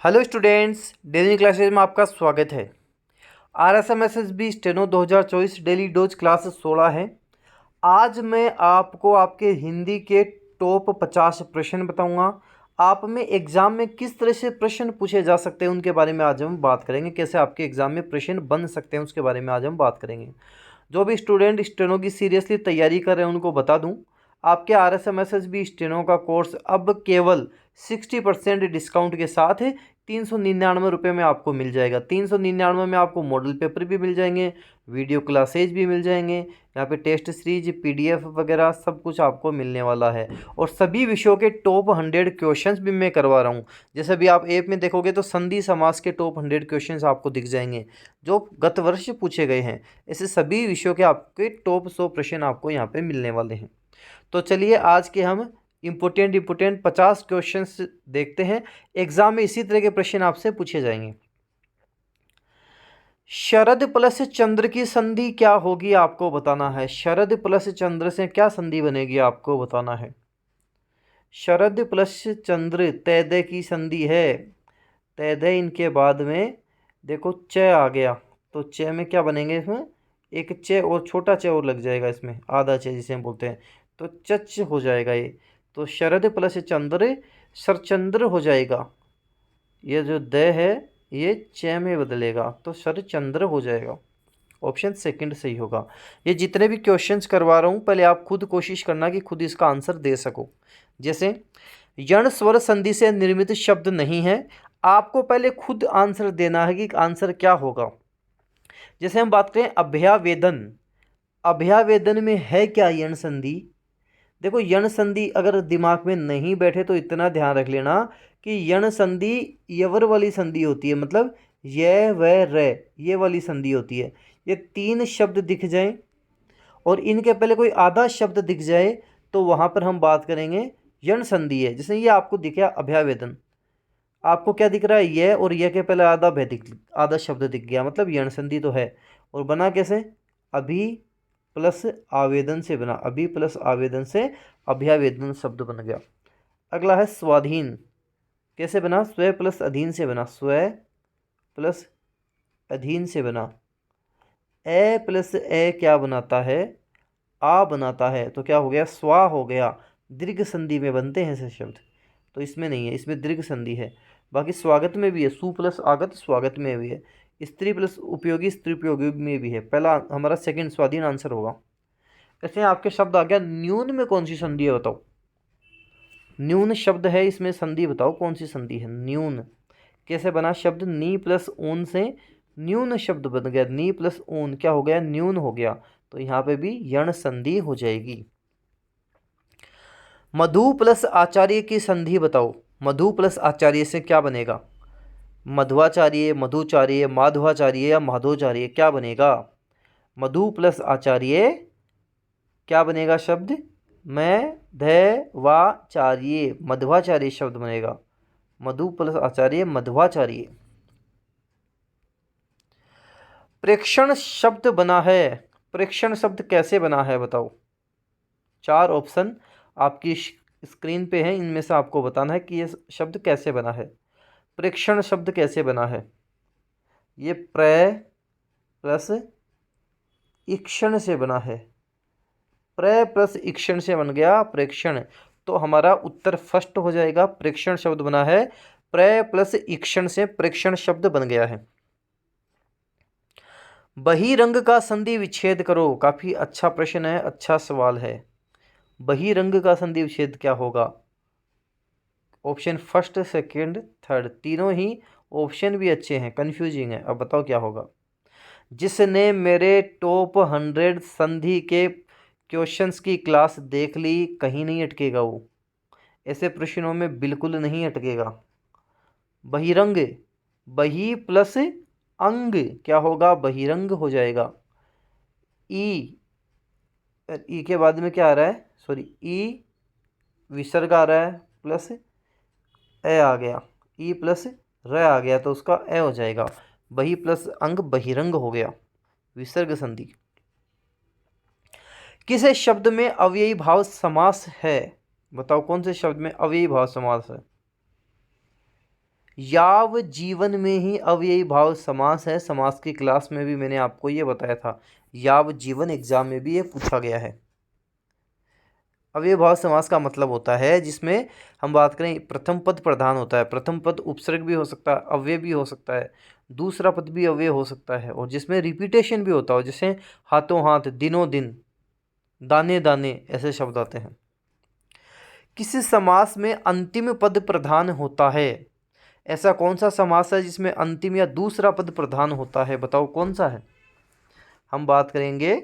Hello students, daily classes में आपका स्वागत है। RSMSSB steno 2024 daily dose class 16 है। आज मैं आपको आपके हिंदी के टॉप 50 प्रश्न बताऊंगा। आप में एग्ज़ाम में किस तरह से प्रश्न पूछे जा सकते हैं उनके बारे में आज हम बात करेंगे। कैसे आपके एग्ज़ाम में प्रश्न बन सकते हैं उसके बारे में आज हम बात करेंगे। जो भी स्टूडेंट स्टेनो की सीरियसली तैयारी कर रहे हैं उनको बता दूं, आपके RSMSSB स्टेनो का कोर्स अब केवल 60% डिस्काउंट के साथ है 399 रुपये में आपको मिल जाएगा। 399 में आपको मॉडल पेपर भी मिल जाएंगे, वीडियो क्लासेज भी मिल जाएंगे, यहाँ पे टेस्ट सीरीज PDF वगैरह सब कुछ आपको मिलने वाला है। और सभी विषयों के टॉप 100 क्वेश्चंस भी मैं करवा रहा हूँ। जैसे अभी आप ऐप में देखोगे तो संधि समास के टॉप 100 क्वेश्चंस आपको दिख जाएंगे जो गत वर्ष पूछे गए हैं। ऐसे सभी विषयों के आपके टॉप 100 प्रश्न आपको यहाँ पे मिलने वाले हैं। तो चलिए आज के हम इम्पोर्टेंट 50 क्वेश्चंस देखते हैं। एग्जाम में इसी तरह के प्रश्न आपसे पूछे जाएंगे। शरद प्लस चंद्र की संधि क्या होगी आपको बताना है। शरद प्लस चंद्र से क्या संधि बनेगी आपको बताना है। शरद प्लस चंद्र तैदय की संधि है। तैदय इनके बाद में देखो च आ गया तो च में क्या बनेंगे, इसमें एक च और छोटा च और लग जाएगा, इसमें आधा च जिसे हम बोलते हैं, तो चच हो जाएगा ये। तो शरद प्लस चंद्र सरचंद्र हो जाएगा। ये जो द है ये च में बदलेगा तो शरचंद्र हो जाएगा। ऑप्शन सेकंड सही होगा। ये जितने भी क्वेश्चंस करवा रहा हूँ पहले आप खुद कोशिश करना कि खुद इसका आंसर दे सको। जैसे यण स्वर संधि से निर्मित शब्द नहीं है, आपको पहले खुद आंसर देना है कि आंसर क्या होगा। जैसे हम बात करें अभ्यावेदन, अभ्यावेदन में है क्या यण संधि। देखो यण संधि अगर दिमाग में नहीं बैठे तो इतना ध्यान रख लेना कि यण संधि यवर वाली संधि होती है, मतलब य व र ये वाली संधि होती है। ये तीन शब्द दिख जाए और इनके पहले कोई आधा शब्द दिख जाए तो वहाँ पर हम बात करेंगे यण संधि है। जैसे ये आपको दिख गया अभ्यावेदन, आपको क्या दिख रहा है, यह और यह के पहले आधा शब्द दिख गया, मतलब यण संधि तो है। और बना कैसे, अभी प्लस आवेदन से बना, अभी प्लस आवेदन से अभ्यावेदन शब्द बन गया। अगला है स्वाधीन, कैसे बना, स्व प्लस अधीन से बना, स्व प्लस अधीन से बना। ए प्लस ए क्या बनाता है, आ बनाता है, तो क्या हो गया, स्वा हो गया। दीर्घ संधि में बनते हैं ऐसे शब्द, तो इसमें नहीं है, इसमें दीर्घ संधि है। बाकी स्वागत में भी है, सु प्लस आगत स्वागत में भी है। स्त्री प्लस उपयोगी स्त्री उपयोगी में भी है। पहला हमारा सेकंड स्वाधीन आंसर होगा। ऐसे आपके शब्द आ गया न्यून में कौन सी संधि है बताओ। न्यून शब्द है, इसमें संधि बताओ कौन सी संधि है। न्यून कैसे बना, शब्द नी प्लस ऊन से न्यून शब्द बन गया, नी प्लस ऊन क्या हो गया, न्यून हो गया। तो यहाँ पे भी यण संधि हो जाएगी। मधु प्लस आचार्य की संधि बताओ। मधु प्लस आचार्य से क्या बनेगा, मध्वाचार्य, मधुचार्य, माधवाचार्य या माधोचार्य, क्या बनेगा। मधु प्लस आचार्य क्या बनेगा शब्द, मध्वाचार्य, मध्वाचार्य शब्द बनेगा। मधु प्लस आचार्य मध्वाचार्य। प्रेक्षण शब्द बना है, प्रेक्षण शब्द कैसे बना है बताओ। चार ऑप्शन आपकी स्क्रीन पे है, इनमें से आपको बताना है कि ये शब्द कैसे बना है। प्रेक्षण शब्द कैसे बना है, ये प्र प्लस ईक्षण से बना है। प्र प्लस ईक्षण से बन गया प्रेक्षण, तो हमारा उत्तर फर्स्ट हो जाएगा। प्रेक्षण शब्द बना है, प्र प्लस ईक्षण से प्रेक्षण शब्द बन गया है। बहिरंग का संधि विच्छेद करो, काफी अच्छा प्रश्न है, अच्छा सवाल है। बहिरंग का संधि विच्छेद क्या होगा। ऑप्शन फर्स्ट सेकंड थर्ड तीनों ही ऑप्शन भी अच्छे हैं, कंफ्यूजिंग है। अब बताओ क्या होगा। जिसने मेरे टॉप 100 संधि के क्वेश्चंस की क्लास देख ली कहीं नहीं अटकेगा वो, ऐसे प्रश्नों में बिल्कुल नहीं अटकेगा। बहिरंग, बही प्लस अंग क्या होगा, बहिरंग हो जाएगा। ई, ई के बाद में क्या आ रहा है, सॉरी ई विसर्ग आ रहा है प्लस ए आ गया, ई प्लस र आ गया तो उसका ए हो जाएगा। बही प्लस अंग बहिरंग हो गया, विसर्ग संधि। किस शब्द में अव्ययी भाव समास है, बताओ कौन से शब्द में अव्ययी भाव समास है। याव जीवन में ही अव्ययी भाव समास है। समास की क्लास में भी मैंने आपको ये बताया था, याव जीवन एग्जाम में भी ये पूछा गया है। अव्ययी भाव समास का मतलब होता है जिसमें हम बात करें प्रथम पद प्रधान होता है, प्रथम पद उपसर्ग भी हो सकता है, अव्यय भी हो सकता है, दूसरा पद भी अव्यय हो सकता है, और जिसमें रिपीटेशन भी होता हो, जैसे हाथों हाथ, दिनों दिन, दाने दाने, ऐसे शब्द आते हैं। किस समास में अंतिम पद प्रधान होता है? ऐसा कौन सा समास है जिसमें अंतिम या दूसरा पद प्रधान होता है? बताओ कौन सा है। हम बात करेंगे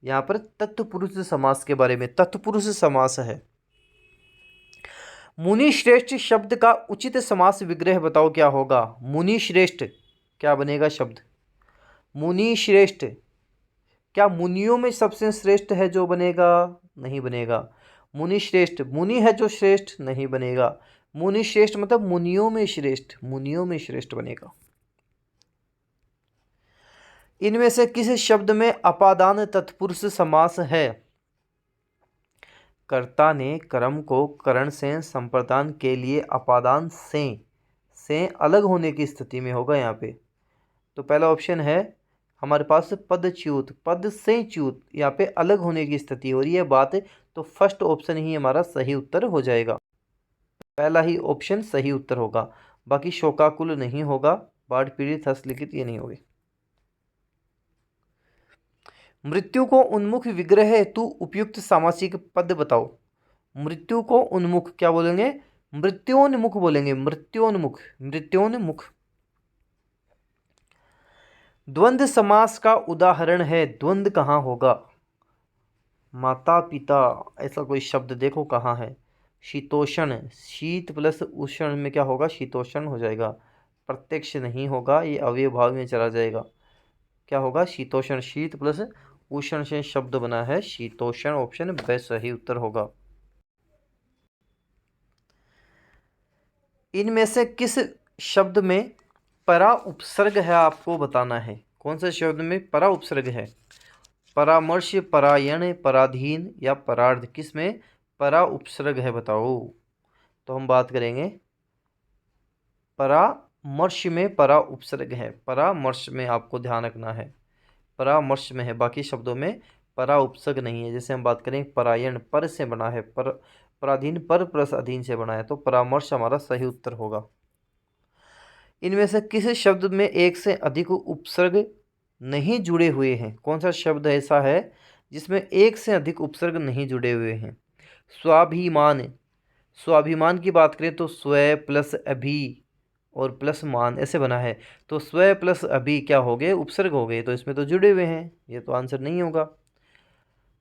यहाँ पर तत्पुरुष समास के बारे में। तत्पुरुष समास है। मुनि श्रेष्ठ शब्द का उचित समास विग्रह बताओ क्या होगा? मुनि श्रेष्ठ क्या बनेगा शब्द? मुनि श्रेष्ठ, क्या मुनियों में सबसे श्रेष्ठ है जो बनेगा? नहीं बनेगा। मुनि श्रेष्ठ, मुनि है जो श्रेष्ठ, नहीं बनेगा। मुनि श्रेष्ठ मतलब मुनियों में श्रेष्ठ, मुनियों में श्रेष्ठ बनेगा। इनमें से किस शब्द में अपादान तत्पुरुष समास है? कर्ता ने कर्म को करण से संप्रदान के लिए अपादान से अलग होने की स्थिति में होगा यहाँ पे। तो पहला ऑप्शन है हमारे पास पदच्युत, पद से च्युत, यहाँ पे अलग होने की स्थिति हो रही है बात, तो फर्स्ट ऑप्शन ही हमारा सही उत्तर हो जाएगा। पहला ही ऑप्शन सही उत्तर होगा, बाकी शोकाकुल नहीं होगा, बाढ़ पीड़ित हस्तलिखित ये नहीं होगी। मृत्यु को उन्मुख विग्रह हेतु उपयुक्त सामासिक पद बताओ। मृत्यु को उन्मुख क्या बोलेंगे? मृत्योन्मुख बोलेंगे, मृत्योन्मुख, मृत्योन्मुख। द्वंद्व समास का उदाहरण है, द्वंद्व कहाँ होगा? माता पिता, ऐसा कोई शब्द देखो कहाँ है? शीतोष्ण, शीत प्लस उष्ण में क्या होगा? शीतोष्ण हो जाएगा। प्रत्यक्ष नहीं होगा, ये अव्यय भाव में चला जाएगा। क्या होगा? शीतोष्ण, शीत प्लस उष्ण से शब्द बना है शीतोष्ण, ऑप्शन बे सही उत्तर होगा। इनमें से किस शब्द में परा उपसर्ग है आपको बताना है। कौन से शब्द में परा उपसर्ग है? परामर्श, परायण, पराधीन या परार्ध, किस में परा उपसर्ग है बताओ। तो हम बात करेंगे परामर्श में परा उपसर्ग है, परामर्श में आपको ध्यान रखना है, परामर्श में है, बाकी शब्दों में परा उपसर्ग नहीं है। जैसे हम बात करें परायण, पर से बना है, पर पराधीन पर प्लस अधीन से बना है, तो परामर्श हमारा सही उत्तर होगा। इनमें से किस शब्द में एक से अधिक उपसर्ग नहीं जुड़े हुए हैं? कौन सा शब्द ऐसा है जिसमें एक से अधिक उपसर्ग नहीं जुड़े हुए हैं? स्वाभिमान, स्वाभिमान की बात करें तो स्व प्लस अभि और प्लस मान ऐसे बना है, तो स्व प्लस अभि क्या हो गए? उपसर्ग हो गए, तो इसमें तो जुड़े हुए हैं, ये तो आंसर नहीं होगा।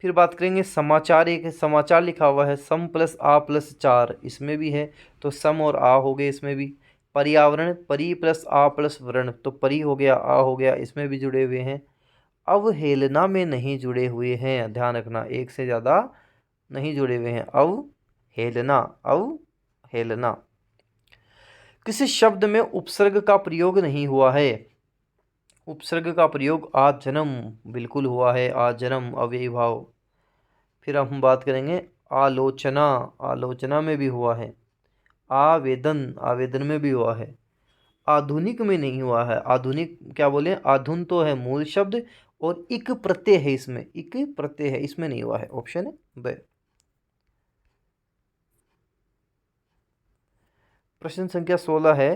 फिर बात करेंगे समाचार, एक समाचार लिखा हुआ है, सम प्लस आ प्लस चार, इसमें भी है, तो सम और आ हो गए इसमें भी। पर्यावरण, परी प्लस आ प्लस वर्ण, तो परी हो गया, आ हो गया, इसमें भी जुड़े हुए हैं। अवहेलना में नहीं जुड़े हुए हैं, ध्यान रखना, एक से ज़्यादा नहीं जुड़े हुए हैं। अवहेलना, अवहेलना। किसी शब्द में उपसर्ग का प्रयोग नहीं हुआ है? उपसर्ग का प्रयोग आज जन्म बिल्कुल हुआ है, आज जन्म अव्ययी भाव। फिर हम बात करेंगे आलोचना, आलोचना में भी हुआ है। आवेदन, आवेदन में भी हुआ है। आधुनिक में नहीं हुआ है, आधुनिक क्या बोले? आधुन तो है मूल शब्द, और इक प्रत्यय है इसमें, इक प्रत्यय है, इसमें नहीं हुआ है, ऑप्शन है ब। प्रश्न संख्या 16 है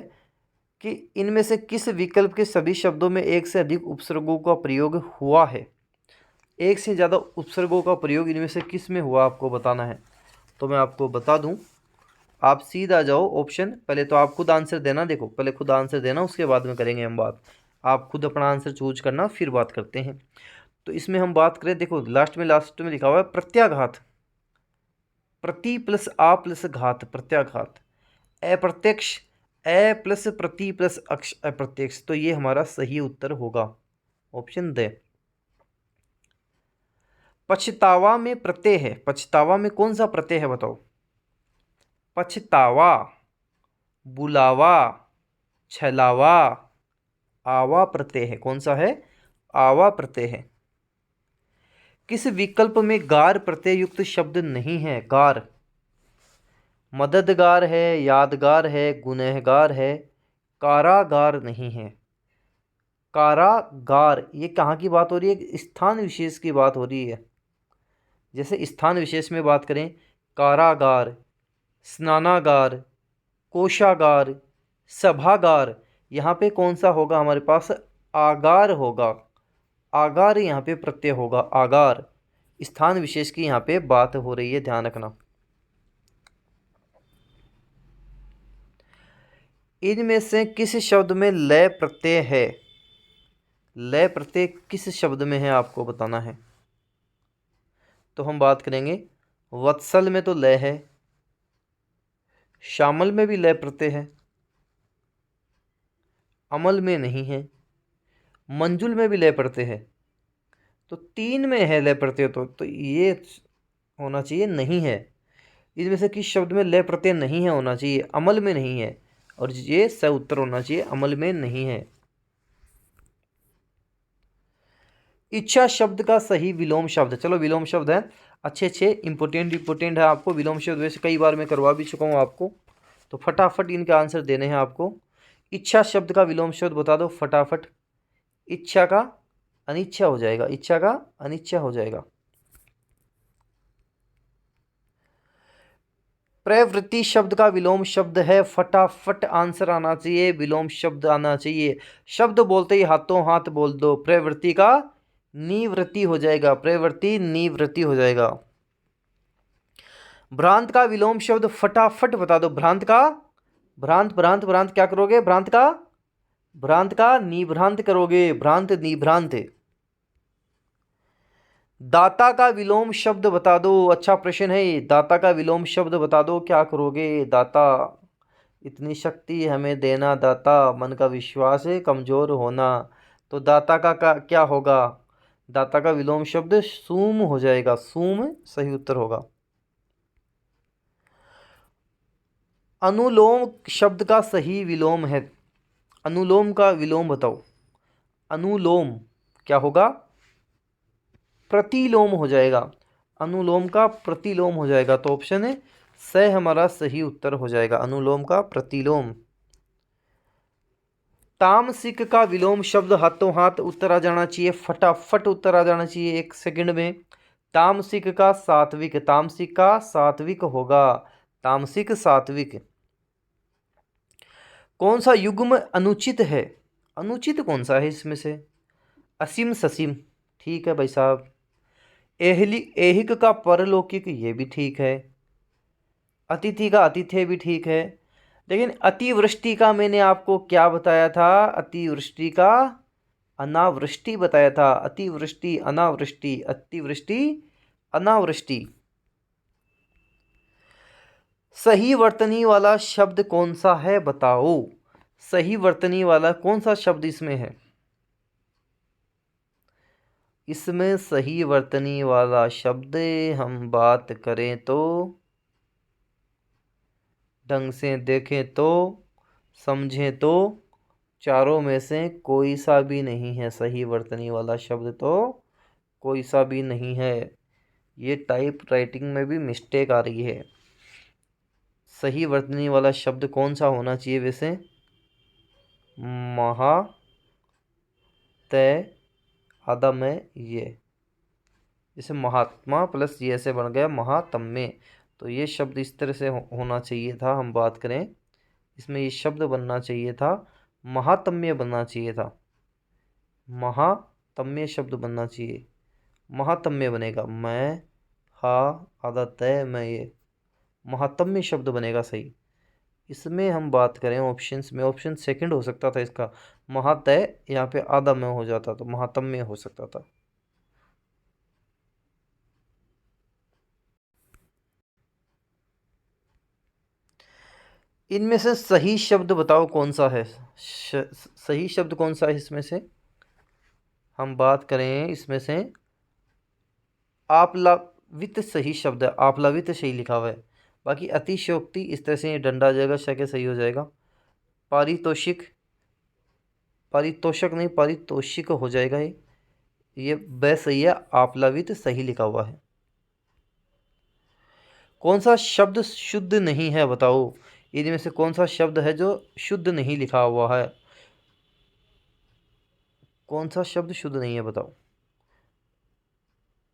कि इनमें से किस विकल्प के सभी शब्दों में एक से अधिक उपसर्गों का प्रयोग हुआ है? एक से ज़्यादा उपसर्गों का प्रयोग इनमें से किस में हुआ आपको बताना है। तो मैं आपको बता दूं, आप सीधा जाओ ऑप्शन, पहले तो आप खुद आंसर देना, देखो पहले खुद आंसर देना, उसके बाद में करेंगे हम बात। आप खुद अपना आंसर चूज करना, फिर बात करते हैं। तो इसमें हम बात करें, देखो लास्ट में लिखा हुआ है प्रत्याघात, प्रति प्लस आ प्लस घात, प्रत्याघात। अप्रत्यक्ष, अ प्लस प्रति प्लस अक्ष, अप्रत्यक्ष, तो ये हमारा सही उत्तर होगा, ऑप्शन द। पछतावा में प्रत्यय है, पछतावा में कौन सा प्रत्यय है बताओ? पछतावा, बुलावा, छलावा, आवा प्रत्यय है, कौन सा है? आवा प्रत्यय है। किस विकल्प में गार प्रत्यय युक्त शब्द नहीं है? गार, मददगार है, यादगार है, गुनहगार है, कारागार नहीं है। कारागार ये कहाँ की बात हो रही है? स्थान विशेष की बात हो रही है। जैसे स्थान विशेष में बात करें, कारागार, स्नानागार, कोषागार, सभागार, यहाँ पे कौन सा होगा हमारे पास? आगार होगा। आगार यहाँ पे प्रत्यय होगा, आगार। स्थान विशेष की यहाँ पे बात हो रही है, ध्यान रखना। इनमें से किस शब्द में लय प्रत्यय है? लय प्रत्यय किस शब्द में है आपको बताना है। तो हम बात करेंगे, वत्सल में तो लय है, श्यामल में भी लय प्रत्यय है, अमल में नहीं है, मंजुल में भी लय प्रत्यय है। तो तीन में है लय प्रत्यय, तो ये होना चाहिए नहीं है। इसमें से किस शब्द में लय प्रत्यय नहीं है होना चाहिए? अमल में नहीं है, और ये सही उत्तर होना चाहिए, अमल में नहीं है। इच्छा शब्द का सही विलोम शब्द, चलो विलोम शब्द है, अच्छे इंपोर्टेंट है आपको विलोम शब्द, वैसे कई बार मैं करवा भी चुका हूँ आपको, तो फटाफट इनके आंसर देने हैं आपको। इच्छा शब्द का विलोम शब्द बता दो फटाफट। इच्छा का अनिच्छा हो जाएगा, इच्छा का अनिच्छा हो जाएगा। प्रवृत्ति शब्द का विलोम शब्द है, फटाफट आंसर आना चाहिए, विलोम शब्द आना चाहिए। शब्द बोलते ही हाथों हाथ बोल दो। प्रवृत्ति का निवृत्ति हो जाएगा, प्रवृत्ति निवृत्ति हो जाएगा। भ्रांत का विलोम शब्द फटाफट बता दो। भ्रांत का भ्रांत क्या करोगे? भ्रांत का निभ्रांत करोगे, भ्रांत निभ्रांत। दाता का विलोम शब्द बता दो। अच्छा प्रश्न है ये, दाता का विलोम शब्द बता दो, क्या करोगे? दाता, इतनी शक्ति हमें देना दाता, मन का विश्वास है कमजोर होना। तो दाता का क्या होगा? दाता का विलोम शब्द सूम हो जाएगा, सूम सही उत्तर होगा। अनुलोम शब्द का सही विलोम है, अनुलोम का विलोम बताओ। अनुलोम क्या होगा? प्रतिलोम हो जाएगा, अनुलोम का प्रतिलोम हो जाएगा, तो ऑप्शन है स हमारा सही उत्तर हो जाएगा, अनुलोम का प्रतिलोम। तामसिक का विलोम शब्द हाथों हाथ उत्तर आ जाना चाहिए, फटाफट उत्तर आ जाना चाहिए 1 सेकंड में। तामसिक का सात्विक, तामसिक का सात्विक होगा, तामसिक सात्विक। कौन सा युग्म अनुचित है? अनुचित कौन सा है इसमें से? असीम ससीम, ठीक है भाई साहब। ऐहिक का परलौकिक, ये भी ठीक है। अतिथि का आतिथ्य भी ठीक है, लेकिन अतिवृष्टि का मैंने आपको क्या बताया था? अतिवृष्टि का अनावृष्टि बताया था। अतिवृष्टि अनावृष्टि, अतिवृष्टि अनावृष्टि। सही वर्तनी वाला शब्द कौन सा है बताओ? सही वर्तनी वाला कौन सा शब्द इसमें है? इसमें सही वर्तनी वाला शब्द हम बात करें तो, ढंग से देखें तो, समझें तो, चारों में से कोई सा भी नहीं है। सही वर्तनी वाला शब्द तो कोई सा भी नहीं है, ये टाइप राइटिंग में भी मिस्टेक आ रही है। सही वर्तनी वाला शब्द कौन सा होना चाहिए वैसे? महा तय आधा में ये, जैसे महात्मा प्लस ये से बन गया महात्म्य, तो ये शब्द इस तरह से होना चाहिए था। हम बात करें इसमें ये शब्द बनना चाहिए था, महात्म्य बनना चाहिए था, महात्म्य शब्द बनना चाहिए, महात्म्य बनेगा। मैं हा आधा तय मैं ये, महात्म्य शब्द बनेगा सही। इसमें हम बात करें ऑप्शंस में, ऑप्शन सेकंड हो सकता था इसका, महातय, यहाँ पे आधा में हो जाता तो महात्म्य हो सकता था। इनमें से सही शब्द बताओ कौन सा है? सही शब्द कौन सा है इसमें से? हम बात करें इसमें से, आप्लावित सही शब्द है, आप्लावित सही लिखा हुआ है। बाकी अतिशयोक्ति इस तरह से डंडा आ जाएगा, शके सही हो जाएगा। पारितोषिक, पारितोषक नहीं पारितोषिक हो जाएगा, ये ब सही है, आप्लावित सही लिखा हुआ है। कौन सा शब्द शुद्ध नहीं है बताओ? इनमें से कौन सा शब्द है जो शुद्ध नहीं लिखा हुआ है? कौन सा शब्द शुद्ध नहीं है बताओ?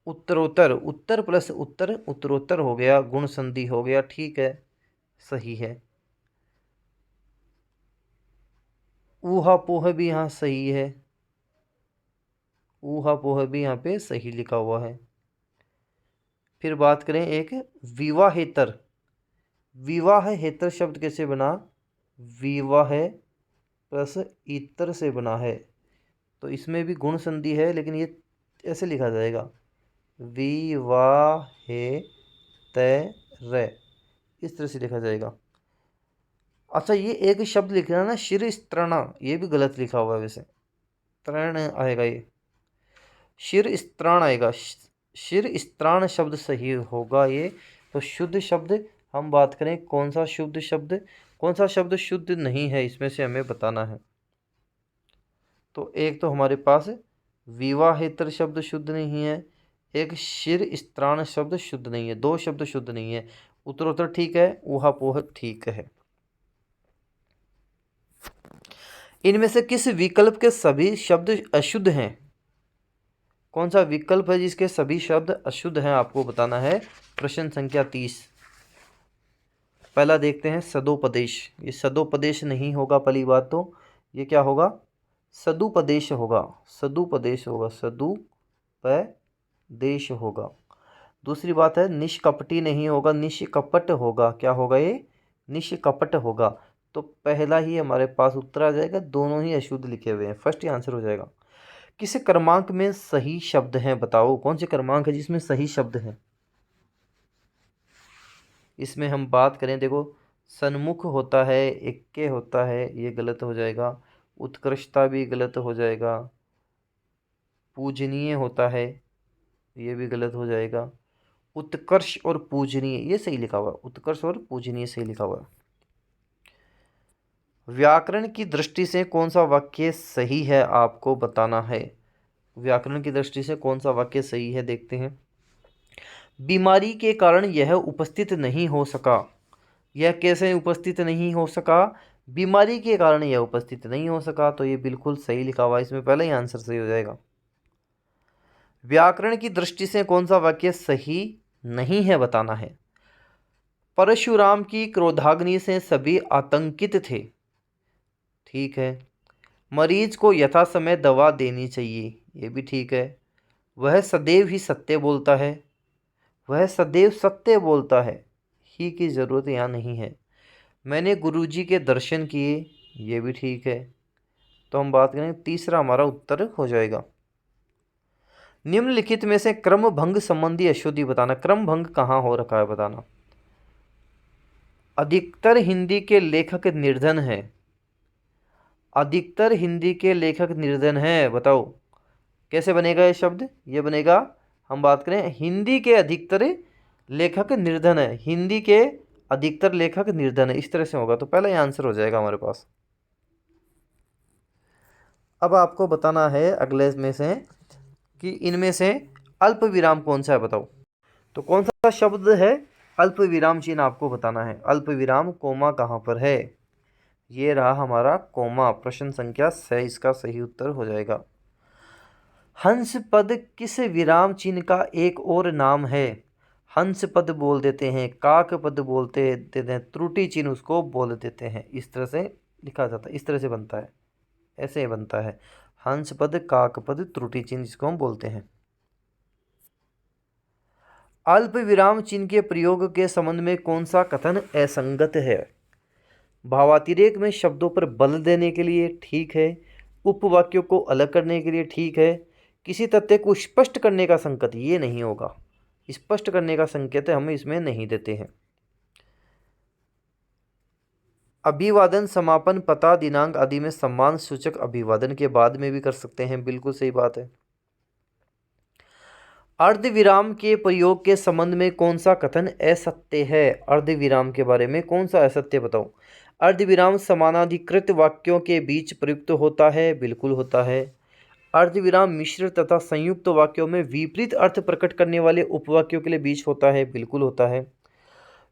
उत्तरोत्तर, उत्तर प्लस उत्तर, उत्तरोत्तर हो गया, गुण संधि हो गया, ठीक है, सही है। ऊहापोह भी यहाँ सही है, ऊहापोह भी यहाँ पे सही लिखा हुआ है। फिर बात करें एक विवाहेतर, विवाहेतर शब्द कैसे बना? विवाह प्लस इतर से बना है, तो इसमें भी गुण संधि है, लेकिन ये ऐसे लिखा जाएगा विवाहेतर, इस तरह से लिखा जाएगा। अच्छा, ये एक शब्द लिख रहा है ना शिर स्त्रणा, ये भी गलत लिखा हुआ है वैसे, तरण आएगा, ये शिर स्त्राण आएगा, शिर स्त्राण शब्द सही होगा ये। तो शुद्ध शब्द हम बात करें, कौन सा शुद्ध शब्द, कौन सा शब्द शुद्ध नहीं है, इसमें से हमें बताना है। तो एक तो हमारे पास विवाहेतर शब्द शुद्ध नहीं है, एक शिर स्त्राण शब्द शुद्ध नहीं है, दो शब्द शुद्ध नहीं है। उत्तरोत्तर ठीक है, ऊहापोह ठीक है। इनमें से किस विकल्प के सभी शब्द अशुद्ध हैं? कौन सा विकल्प है जिसके सभी शब्द अशुद्ध हैं, आपको बताना है। प्रश्न संख्या 30। पहला देखते हैं सदोपदेश, ये सदोपदेश नहीं होगा, पहली बात तो ये क्या होगा? सदुपदेश होगा, सदुपदेश होगा, सदुपदेश होगा। दूसरी बात है निष्कपटी नहीं होगा, निष्कपट होगा, क्या होगा ये? निष्कपट होगा। तो पहला ही हमारे पास उत्तर आ जाएगा, दोनों ही अशुद्ध लिखे हुए हैं, फर्स्ट ही आंसर हो जाएगा। किस क्रमांक में सही शब्द हैं, बताओ कौन से क्रमांक है जिसमें सही शब्द हैं? इसमें हम बात करें, देखो सन्मुख होता है, एक्के होता है, ये गलत हो जाएगा। उत्कृष्टता भी गलत हो जाएगा। पूजनीय होता है, ये भी गलत हो जाएगा। उत्कर्ष और पूजनीय ये सही लिखा हुआ, उत्कर्ष और पूजनीय सही लिखा हुआ। व्याकरण की दृष्टि से कौन सा वाक्य सही है, आपको बताना है। व्याकरण की दृष्टि से कौन सा वाक्य सही है, देखते हैं। बीमारी के कारण यह उपस्थित नहीं हो सका, यह कैसे उपस्थित नहीं हो सका? बीमारी के कारण यह उपस्थित नहीं हो सका, तो ये बिल्कुल सही लिखा हुआ है, इसमें पहले ही आंसर सही हो जाएगा। व्याकरण की दृष्टि से कौन सा वाक्य सही नहीं है, बताना है। परशुराम की क्रोधाग्नि से सभी आतंकित थे, ठीक है। मरीज को यथा समय दवा देनी चाहिए, ये भी ठीक है। वह सदैव ही सत्य बोलता है, वह सदैव सत्य बोलता है, ही की ज़रूरत यहाँ नहीं है। मैंने गुरुजी के दर्शन किए, ये भी ठीक है। तो हम बात करें, तीसरा हमारा उत्तर हो जाएगा। निम्नलिखित में से क्रम भंग संबंधी अशुद्धि बताना। क्रम भंग कहाँ हो रखा है, बताना। अधिकतर हिंदी के लेखक निर्धन है, अधिकतर हिंदी के लेखक निर्धन है, बताओ कैसे बनेगा ये शब्द? ये बनेगा, हम बात करें हिंदी के अधिकतर लेखक निर्धन है, हिंदी के अधिकतर लेखक निर्धन है, इस तरह से होगा, तो पहला ही आंसर हो जाएगा हमारे पास। अब आपको बताना है अगले में से कि इनमें से अल्प विराम कौन सा है, बताओ। तो कौन सा शब्द है अल्प विराम चिन्ह, आपको बताना है। अल्प विराम कोमा कहाँ पर है? ये रहा हमारा कोमा, प्रश्न संख्या 6 इसका सही उत्तर हो जाएगा। हंस पद किस विराम चिन्ह का एक और नाम है? हंस पद बोल देते हैं, काक पद बोलते देते हैं, त्रुटि चिन्ह उसको बोल देते हैं, इस तरह से लिखा जाता है, इस तरह से बनता है, ऐसे बनता है। हंस पद, काक पद, त्रुटि चिन्ह जिसको हम बोलते हैं। अल्प विराम चिन्ह के प्रयोग के संबंध में कौन सा कथन असंगत है? भावातिरेक में शब्दों पर बल देने के लिए ठीक है, उपवाक्यों को अलग करने के लिए ठीक है, किसी तथ्य को स्पष्ट करने का संकेत, ये नहीं होगा, स्पष्ट करने का संकेत हम इसमें नहीं देते हैं। अभिवादन समापन पता दिनांक आदि में सम्मान सूचक अभिवादन के बाद में भी कर सकते हैं, बिल्कुल सही बात है। अर्धविराम के प्रयोग के संबंध में कौन सा कथन असत्य है? अर्धविराम के बारे में कौन सा असत्य, बताओ। अर्धविराम समानाधिकृत वाक्यों के बीच प्रयुक्त होता है, बिल्कुल होता है। अर्धविराम मिश्र तथा संयुक्त वाक्यों में विपरीत अर्थ प्रकट करने वाले उपवाक्यों के लिए बीच होता है, बिल्कुल होता है।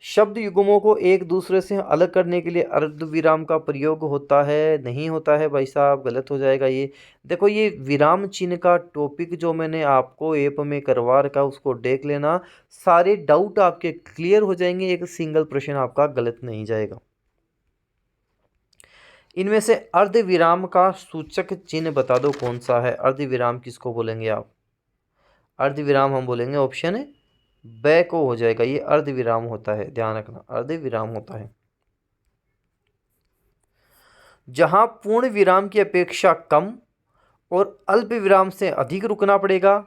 शब्द युग्मों को एक दूसरे से अलग करने के लिए अर्धविराम का प्रयोग होता है, नहीं होता है भाई साहब, गलत हो जाएगा ये। देखो ये विराम चिन्ह का टॉपिक जो मैंने आपको ऐप में करवा रखा उसको देख लेना, सारे डाउट आपके क्लियर हो जाएंगे, एक सिंगल प्रश्न आपका गलत नहीं जाएगा। इनमें से अर्धविराम का सूचक चिन्ह बता दो कौन सा है। अर्धविराम किसको बोलेंगे आप? अर्धविराम हम बोलेंगे ऑप्शन है ब को हो जाएगा, ये अर्धविराम होता है, ध्यान रखना अर्धविराम होता है। जहां पूर्ण विराम की अपेक्षा कम और अल्प विराम से अधिक रुकना पड़ेगा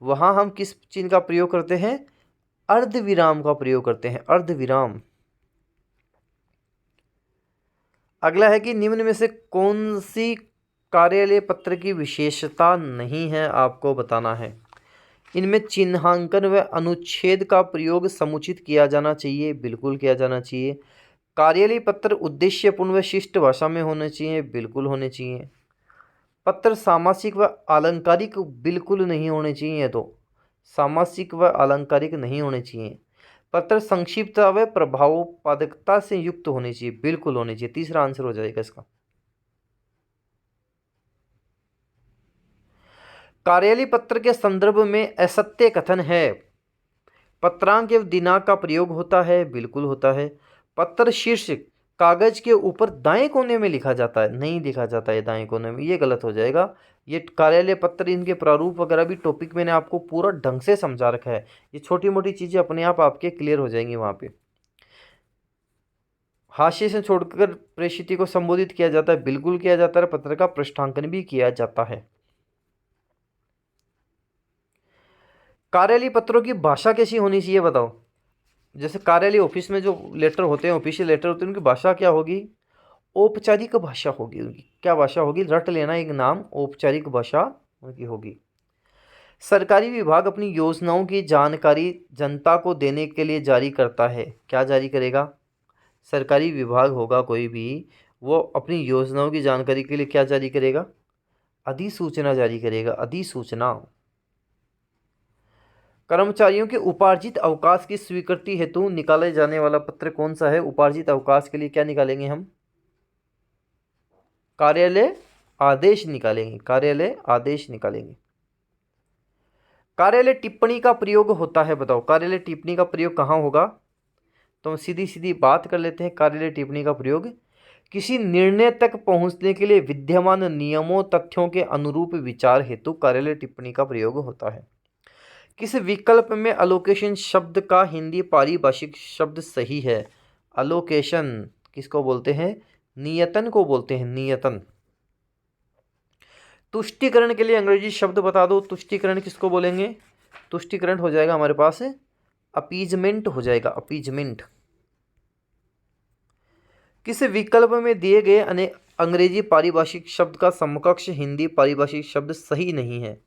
वहां हम किस चिन्ह का प्रयोग करते हैं? अर्धविराम का प्रयोग करते हैं, अर्धविराम। अगला है कि निम्न में से कौन सी कार्यालय पत्र की विशेषता नहीं है, आपको बताना है। इनमें चिन्हांकन व अनुच्छेद का प्रयोग समुचित किया जाना चाहिए, बिल्कुल किया जाना चाहिए। कार्यालय पत्र उद्देश्यपूर्ण व शिष्ट भाषा में होने चाहिए, बिल्कुल होने चाहिए। पत्र सामासिक व आलंकारिक बिल्कुल नहीं होने चाहिए, तो सामासिक व आलंकारिक नहीं होने चाहिए। पत्र संक्षिप्तता व प्रभावोत्पादकता से युक्त होने चाहिए, बिल्कुल होने चाहिए। तीसरा आंसर हो जाएगा इसका। कार्यालय पत्र के संदर्भ में असत्य कथन है, पत्रांक एवं दिनांक का प्रयोग होता है, बिल्कुल होता है। पत्र शीर्ष कागज के ऊपर दाएं कोने में लिखा जाता है, नहीं लिखा जाता है दाएं कोने में, ये गलत हो जाएगा। ये कार्यालय पत्र, इनके प्रारूप वगैरह भी टॉपिक मैंने आपको पूरा ढंग से समझा रखा है, ये छोटी मोटी चीज़ें अपने आप आपके क्लियर हो जाएंगी वहाँ पे। हाशिए से छोड़कर प्रेषित को संबोधित किया जाता है, बिल्कुल किया जाता है। पत्र का पृष्ठांकन भी किया जाता है। कार्यालय पत्रों की भाषा कैसी होनी चाहिए बताओ। जैसे कार्यालय ऑफिस में जो लेटर होते हैं, ऑफिशियल लेटर होते हैं, उनकी भाषा क्या होगी? औपचारिक भाषा होगी उनकी। क्या भाषा होगी? रट लेना एक नाम, औपचारिक भाषा उनकी होगी। सरकारी विभाग अपनी योजनाओं की जानकारी जनता को देने के लिए जारी करता है, क्या जारी करेगा? सरकारी विभाग होगा कोई भी, वो अपनी योजनाओं की जानकारी के लिए क्या जारी करेगा? अधिसूचना जारी करेगा, अधिसूचना। कर्मचारियों के उपार्जित अवकाश की स्वीकृति हेतु निकाले जाने वाला पत्र कौन सा है? उपार्जित अवकाश के लिए क्या निकालेंगे हम? कार्यालय आदेश निकालेंगे, कार्यालय आदेश निकालेंगे। कार्यालय टिप्पणी का प्रयोग होता है, बताओ कार्यालय टिप्पणी का प्रयोग कहाँ होगा? तो हम सीधी सीधी बात कर लेते हैं। कार्यालय टिप्पणी का प्रयोग किसी निर्णय तक पहुंचने के लिए विद्यमान नियमों तथ्यों के अनुरूप विचार हेतु कार्यालय टिप्पणी का प्रयोग होता है। किस विकल्प में अलोकेशन शब्द का हिंदी पारिभाषिक शब्द सही है? अलोकेशन किसको बोलते हैं? नियतन को बोलते हैं, नियतन। तुष्टिकरण के लिए अंग्रेजी शब्द बता दो। तुष्टिकरण किसको बोलेंगे? तुष्टिकरण हो जाएगा हमारे पास अपीजमेंट हो जाएगा, अपीजमेंट। किस विकल्प में दिए गए अंग्रेजी पारिभाषिक शब्द का समकक्ष हिंदी पारिभाषिक शब्द सही नहीं है?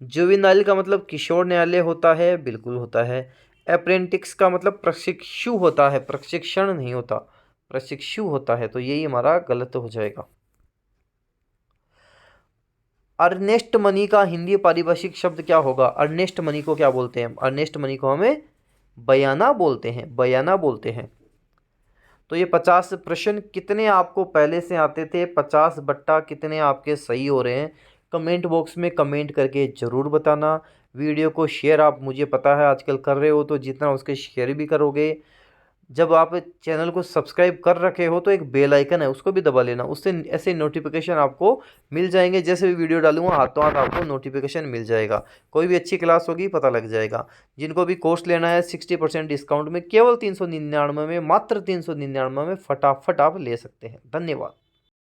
जुवेनाइल का मतलब किशोर न्यायालय होता है, बिल्कुल होता है। अप्रेंटिस का मतलब प्रशिक्षु होता है, प्रशिक्षण नहीं होता, प्रशिक्षु होता है, तो यही हमारा गलत हो जाएगा। अर्नेस्ट मनी का हिंदी पारिभाषिक शब्द क्या होगा? अर्नेस्ट मनी को क्या बोलते हैं? अर्नेस्ट मनी को हमें बयाना बोलते हैं, बयाना बोलते हैं। तो ये 50 प्रश्न कितने आपको पहले से आते थे? 50 बट्टा कितने आपके सही हो रहे हैं? कमेंट बॉक्स में कमेंट करके ज़रूर बताना। वीडियो को शेयर आप, मुझे पता है आजकल कर रहे हो, तो जितना उसके शेयर भी करोगे। जब आप चैनल को सब्सक्राइब कर रखे हो तो एक बेल आइकन है, उसको भी दबा लेना, उससे ऐसे नोटिफिकेशन आपको मिल जाएंगे। जैसे भी वीडियो डालूंगा हाथों हाथ आपको नोटिफिकेशन मिल जाएगा। कोई भी अच्छी क्लास होगी पता लग जाएगा। जिनको भी कोर्स लेना है 60% डिस्काउंट में केवल 399 में, मात्र 399 में फटाफट आप ले सकते हैं। धन्यवाद।